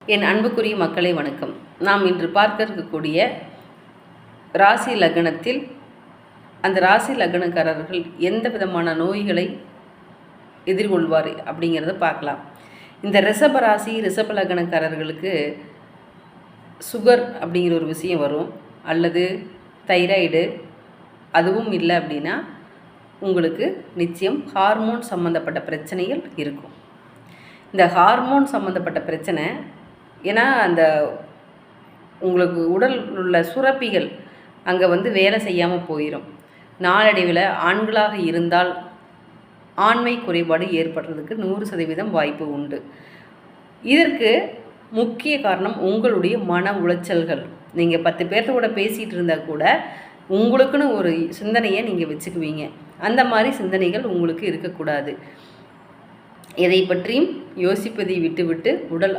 என் அன்புக்குரிய மக்களை வணக்கம். நாம் இன்று பார்க்க இருக்கக்கூடிய ராசி லக்னத்தில் அந்த ராசி லக்னக்காரர்கள் எந்த விதமான நோய்களை எதிர்கொள்வார் அப்படிங்கிறத பார்க்கலாம். இந்த ரிஷப ராசி ரிஷப லக்னக்காரர்களுக்கு சுகர் அப்படிங்கிற ஒரு விஷயம் வரும், அல்லது தைராய்டு, அதுவும் இல்லை அப்படின்னா உங்களுக்கு நிச்சயம் ஹார்மோன் சம்மந்தப்பட்ட பிரச்சனைகள் இருக்கும். இந்த ஹார்மோன் சம்மந்தப்பட்ட பிரச்சனை ஏன்னா அந்த உங்களுக்கு உடல் உள்ள சுரப்பிகள் அங்கே வேலை செய்யாமல் போயிடும். நாளடைவில் ஆண்களாக இருந்தால் ஆண்மை குறைபாடு ஏற்படுறதுக்கு 100% வாய்ப்பு உண்டு. இதற்கு முக்கிய காரணம் உங்களுடைய மன உளைச்சல்கள். நீங்கள் 10 பேர்த்த கூட பேசிகிட்டு இருந்தால் கூட உங்களுக்குன்னு ஒரு சிந்தனையை நீங்கள் வச்சுக்குவீங்க. அந்த மாதிரி சிந்தனைகள் உங்களுக்கு இருக்கக்கூடாது. எதை பற்றியும் யோசிப்பதை விட்டுவிட்டு உடல்